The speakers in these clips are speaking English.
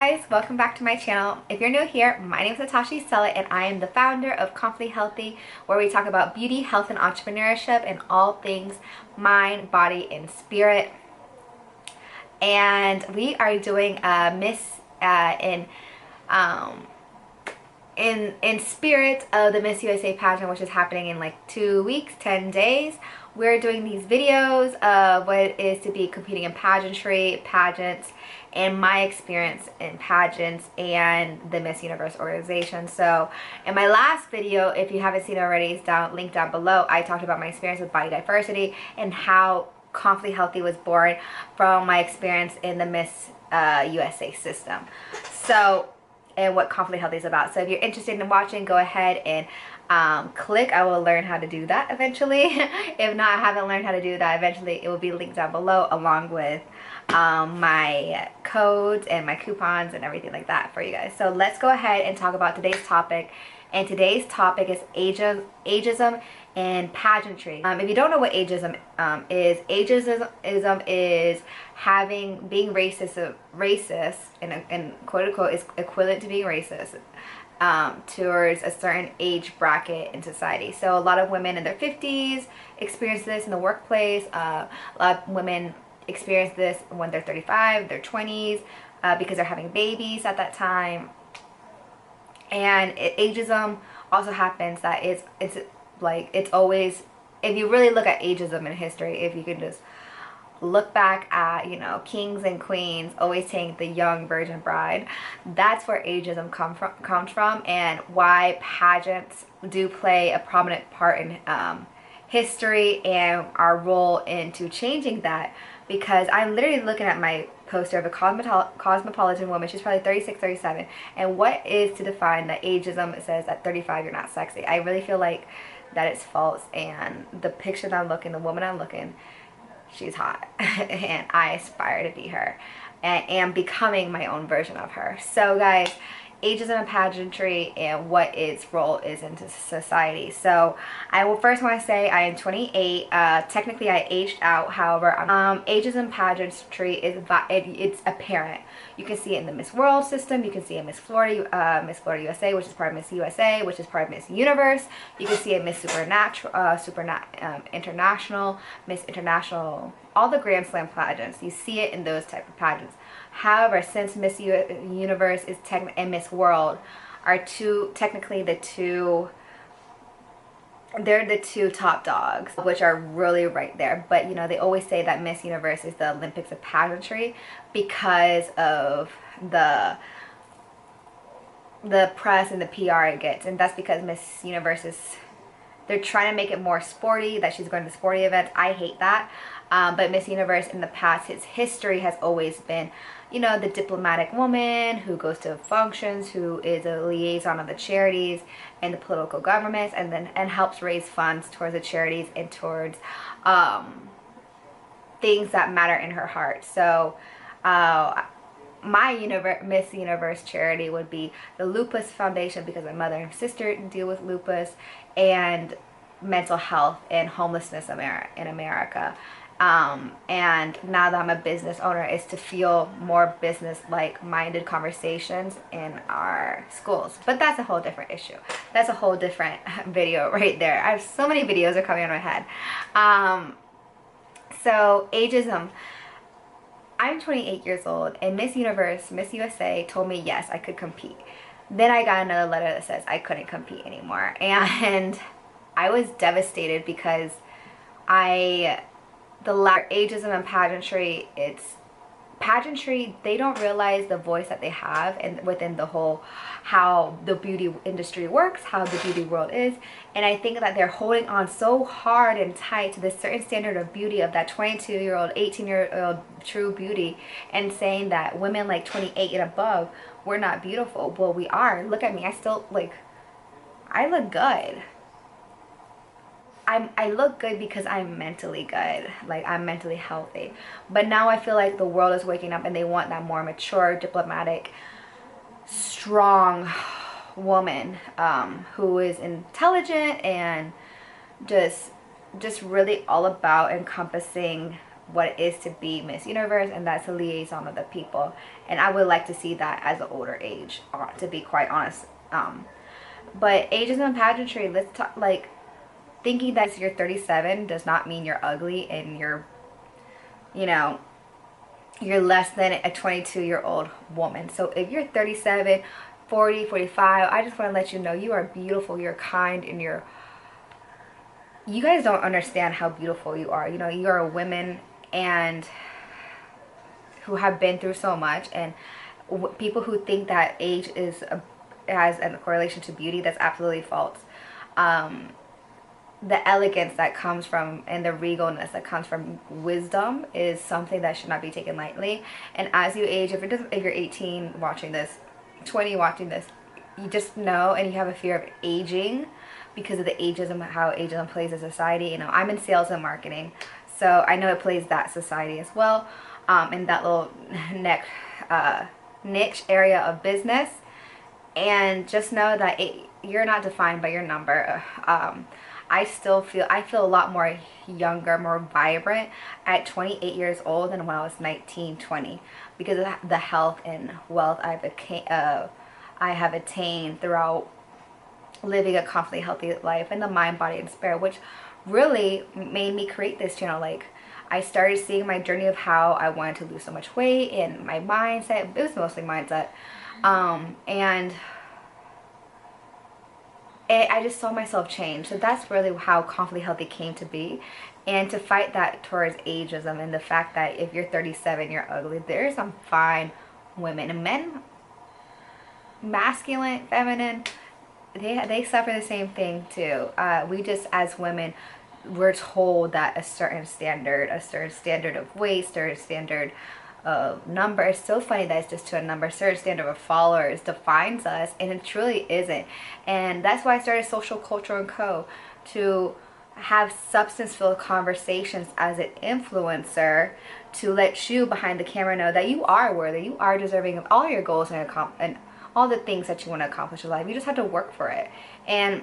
Guys, welcome back to my channel. If you're new here, my name is Natasha Stella and I am the founder of Confidently Healthy, where we talk about beauty, health, and entrepreneurship and all things mind, body, and spirit. And we are doing a in spirit of the Miss USA pageant, which is happening in like 2 weeks, 10 days. We're doing these videos of what it is to be competing in pageantry, pageants, and my experience in pageants and the Miss Universe organization. So in my last video, if you haven't seen it already, it's linked down below. I talked about my experience with body diversity and how Confidently Healthy was born from my experience in the Miss USA system. So, and what Confidently Healthy is about. So if you're interested in watching, go ahead and click. I will learn how to do that eventually. If not, I haven't learned how to do that eventually. It will be linked down below along with my codes and my coupons and everything like that for you guys. So let's go ahead and talk about today's topic. And today's topic is ageism and pageantry. If you don't know what ageism is, ageism is being racist and quote unquote is equivalent to being racist towards a certain age bracket in society. So a lot of women in their 50s experience this in the workplace. A lot of women experience this when they're 35, their 20s, because they're having babies at that time. And ageism also happens that it's always, if you really look at ageism in history, if you can just look back at, you know, kings and queens always taking the young virgin bride, that's where ageism comes from, and why pageants do play a prominent part in history and our role into changing that. Because I'm literally looking at my poster of a cosmopolitan woman. She's probably 36, 37. And what is to define that ageism? It says at 35 you're not sexy. I really feel like that is false. And the picture that I'm looking, the woman I'm looking, she's hot. And I aspire to be her. And am becoming my own version of her. So guys, ageism and pageantry and what its role is into society. So I will first want to say I am 28. Technically I aged out. However, ageism and pageantry it's apparent. You can see it in the Miss World system. You can see it in Miss Florida USA, which is part of Miss USA, which is part of Miss Universe. You can see it in Miss International, Miss International, all the Grand Slam pageants. You see it in those type of pageants. However, since Miss Universe is and Miss World are technically the two top dogs, which are really right there. But you know, they always say that Miss Universe is the Olympics of pageantry because of the press and the PR it gets, and that's because Miss Universe is, they're trying to make it more sporty, that she's going to sporty events. I hate that. But Miss Universe in the past, its history has always been, you know, the diplomatic woman who goes to functions, who is a liaison of the charities and the political governments, and helps raise funds towards the charities and towards things that matter in her heart. So my Miss Universe charity would be the Lupus Foundation, because my mother and sister deal with lupus and mental health and homelessness in America. And now that I'm a business owner, is to feel more business-like minded conversations in our schools. But that's a whole different issue. That's a whole different video right there. I have so many videos are coming on my head. So ageism. I'm 28 years old, and Miss Universe, Miss USA told me yes, I could compete. Then I got another letter that says I couldn't compete anymore, and I was devastated because ageism and pageantry, they don't realize the voice that they have and within the whole, how the beauty industry works, how the beauty world is. And I think that they're holding on so hard and tight to this certain standard of beauty of that 22-year-old, 18-year-old true beauty, and saying that women like 28 and above, we're not beautiful. Well, we are. Look at me. I look good. I look good because I'm mentally good, like I'm mentally healthy. But now I feel like the world is waking up and they want that more mature, diplomatic, strong woman who is intelligent and just really all about encompassing what it is to be Miss Universe, and that's a liaison of the people. And I would like to see that as an older age, to be quite honest. But ageism and pageantry, let's talk, like, thinking that you're 37 does not mean you're ugly and you're, you know, you're less than a 22-year-old woman. So if you're 37, 40, 45, I just want to let you know you are beautiful, you're kind, and you guys don't understand how beautiful you are. You know, you are women and who have been through so much, and people who think that age has a correlation to beauty, that's absolutely false. The elegance that comes from, and the regalness that comes from wisdom, is something that should not be taken lightly. And as you age, if you're 18 watching this, 20 watching this, you just know, and you have a fear of aging because of the ageism, how ageism plays in society. You know, I'm in sales and marketing, so I know it plays that society as well, in that little niche area of business. And just know that you're not defined by your number. I feel a lot more younger, more vibrant at 28 years old than when I was 19, 20, because of the health and wealth I have attained throughout living a confidently healthy life, and the mind, body, and spirit, which really made me create this channel. Like, I started seeing my journey of how I wanted to lose so much weight, and my mindset. It was mostly mindset, and I just saw myself change. So that's really how confidently healthy came to be, and to fight that towards ageism and the fact that if you're 37 you're ugly. There's some fine women and men, masculine, feminine, they suffer the same thing too. We just, as women, we're told that a certain standard of weight, certain standard of number. It's so funny that it's just to a number. Certain standard of followers defines us, and it truly isn't. And that's why I started Social Culture and Co. to have substance-filled conversations as an influencer, to let you behind the camera know that you are worthy, you are deserving of all your goals and all the things that you want to accomplish in life. You just have to work for it. And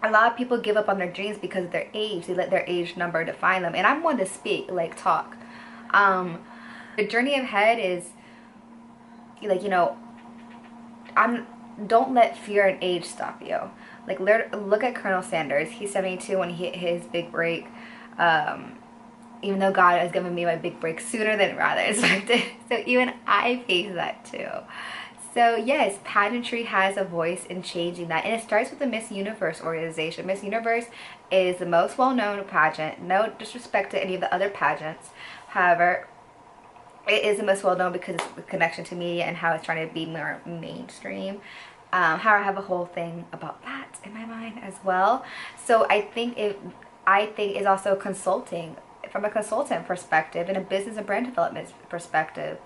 a lot of people give up on their dreams because of their age. They let their age number define them. And I'm one to speak, like, talk. The journey ahead is, like, you know, don't let fear and age stop you. Like, look at Colonel Sanders. He's 72 when he hit his big break. Even though God has given me my big break sooner than rather expected. So even I face that too. So yes, pageantry has a voice in changing that, and it starts with the Miss Universe organization. Miss Universe is the most well-known pageant. No disrespect to any of the other pageants. However, it is the most well-known because it's the connection to media and how it's trying to be more mainstream. How I have a whole thing about that in my mind as well. So I think it's also consulting. From a consultant perspective and a business and brand development perspective,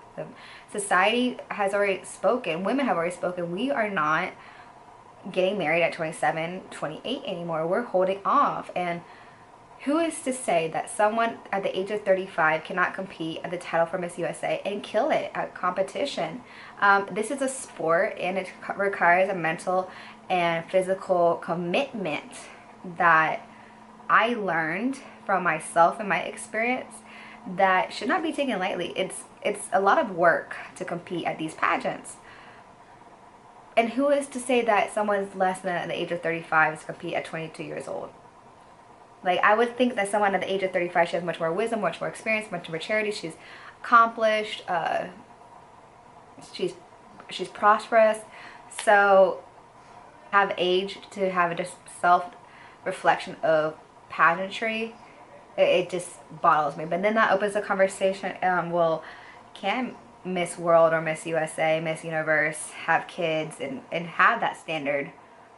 society has already spoken, women have already spoken. We are not getting married at 27, 28 anymore. We're holding off. And who is to say that someone at the age of 35 cannot compete at the title for Miss USA and kill it at competition? This is a sport, and it requires a mental and physical commitment that I learned from myself and my experience that should not be taken lightly. It's a lot of work to compete at these pageants. And who is to say that someone's less than at the age of 35 is to compete at 22 years old? Like, I would think that someone at the age of 35, she has much more wisdom, much more experience, much more maturity. She's accomplished. She's prosperous. So have age to have a just self-reflection of pageantry, it just boggles me. But then that opens the conversation, well, can Miss World or Miss USA, Miss Universe have kids and have that standard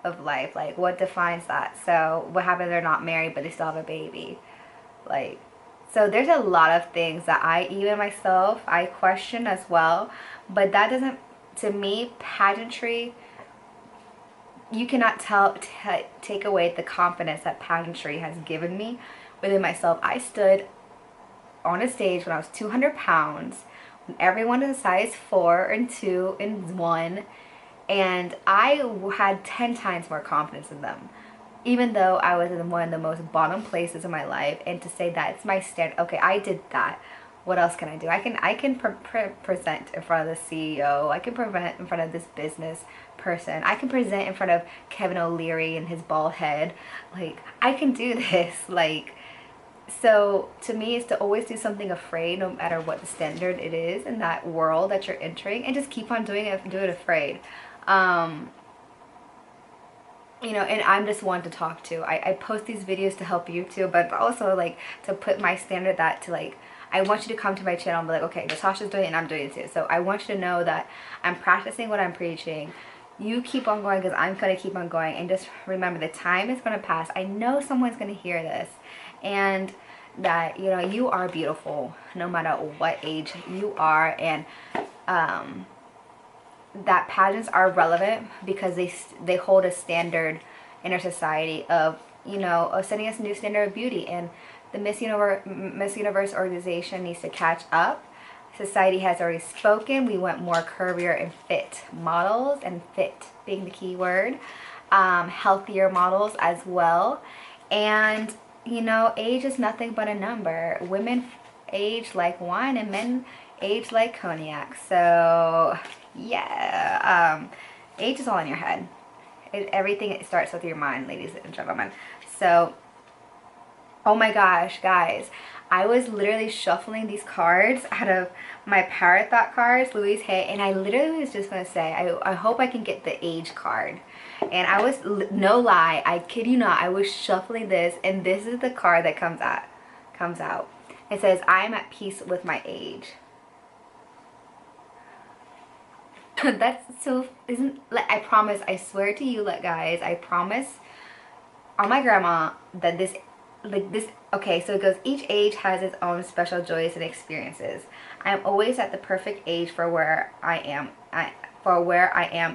of life? Like, what defines that? So what happens if they're not married but they still have a baby? Like, so there's a lot of things that I question as well. But that doesn't, to me, pageantry, you cannot take away the confidence that pageantry has given me within myself. I stood on a stage when I was 200 pounds, when everyone is a size 4 and 2 and 1, and I had 10 times more confidence in them. even though I was in one of the most bottom places in my life, and to say that it's my standard. Okay, I did that. What else can I do? I can present in front of the CEO. I can present in front of this business person. I can present in front of Kevin O'Leary and his bald head. Like, I can do this. Like, so to me, it's to always do something afraid, no matter what the standard it is in that world that you're entering, and just keep on doing it and do it afraid. You know, and I'm just one to talk to. I post these videos to help you too, but also like to put my standard that to like, I want you to come to my channel and be like, okay, Natasha's doing it and I'm doing it too. So I want you to know that I'm practicing what I'm preaching. You keep on going because I'm going to keep on going. And just remember, the time is going to pass. I know someone's going to hear this. And that, you know, you are beautiful no matter what age you are. And that pageants are relevant because they hold a standard in our society of, you know, of setting us a new standard of beauty. And the Miss Universe organization needs to catch up. Society has already spoken. We want more curvier and fit models, and fit being the key word. Healthier models as well. And, you know, age is nothing but a number. Women age like wine and men age like cognac. So yeah, age is all in your head. Everything starts with your mind, ladies and gentlemen. So, oh my gosh, guys, I was literally shuffling these cards out of my Parrot Thought cards, Louise Hay, and I literally was just going to say, I hope I can get the age card. And I was, no lie, I kid you not, I was shuffling this, and this is the card that comes out. It says, I am at peace with my age. That's so, isn't, like, I promise, I swear to you, like, guys, I promise on my grandma that this, like, this, okay, so it goes, each age has its own special joys and experiences. I am always at the perfect age for where I am,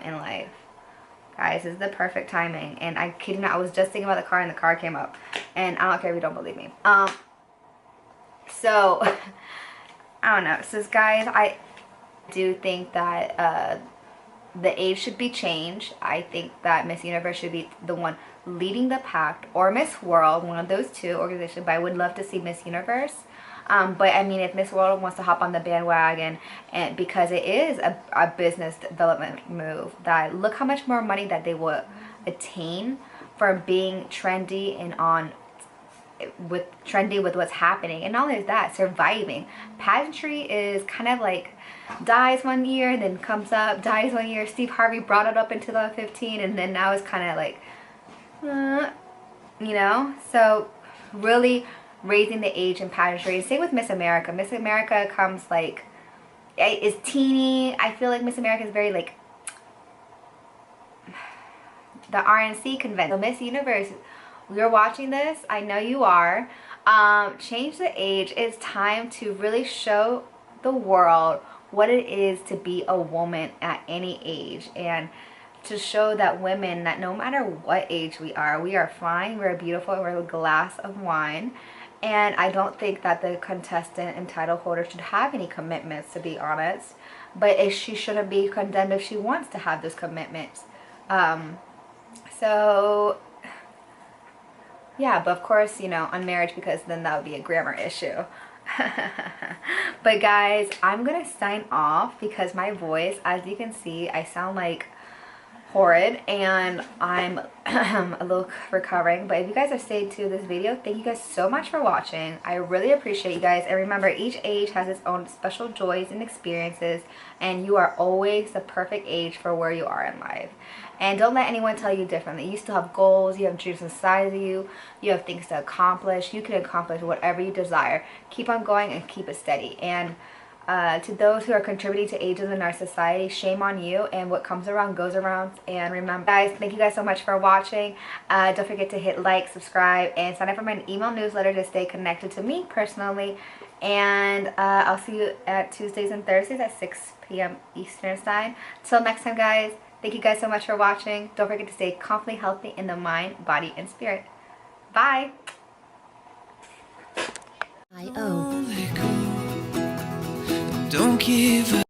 in life. Guys, this is the perfect timing. And I kid you not, I was just thinking about the card and the card came up. And I don't care if you don't believe me. So, I don't know. So, guys, I do think that the age should be changed. I think that Miss Universe should be the one leading the pack, or Miss World, one of those two organizations. But I would love to see Miss Universe. But I mean, if Miss World wants to hop on the bandwagon, and because it is a business development move, that look how much more money that they will attain for being trendy and trendy with what's happening. And not only that, surviving. Pageantry is kind of like dies one year, then comes up, dies one year. Steve Harvey brought it up in 2015, and then now it's kind of like, you know. So really raising the age in pageantry. Same with Miss America. Miss America comes like, is teeny. I feel like Miss America is very like the RNC convention. So Miss Universe, you're watching this, I know you are. Change the age. It's time to really show the world what it is to be a woman at any age, and to show that women, that no matter what age we are fine, we're beautiful, and we're a glass of wine. And I don't think that the contestant and title holder should have any commitments, to be honest. But she shouldn't be condemned if she wants to have those commitments. So yeah, but of course, you know, on marriage, because then that would be a grammar issue. But guys, I'm gonna sign off because my voice, as you can see, I sound like horrid, and I'm a little recovering. But if you guys have stayed to this video, thank you guys so much for watching. I really appreciate you guys. And remember, each age has its own special joys and experiences, and you are always the perfect age for where you are in life. And don't let anyone tell you differently. You still have goals, you have dreams inside of you, you have things to accomplish. You can accomplish whatever you desire. Keep on going and keep it steady. And to those who are contributing to ageism in our society, shame on you, and what comes around goes around. And remember, guys, thank you guys so much for watching. Don't forget to hit like, subscribe, and sign up for my email newsletter to stay connected to me personally. And I'll see you at Tuesdays and Thursdays at 6 p.m. Eastern time. Till next time, guys, thank you guys so much for watching. Don't forget to stay confidently healthy in the mind, body, and spirit. Bye. Don't give up.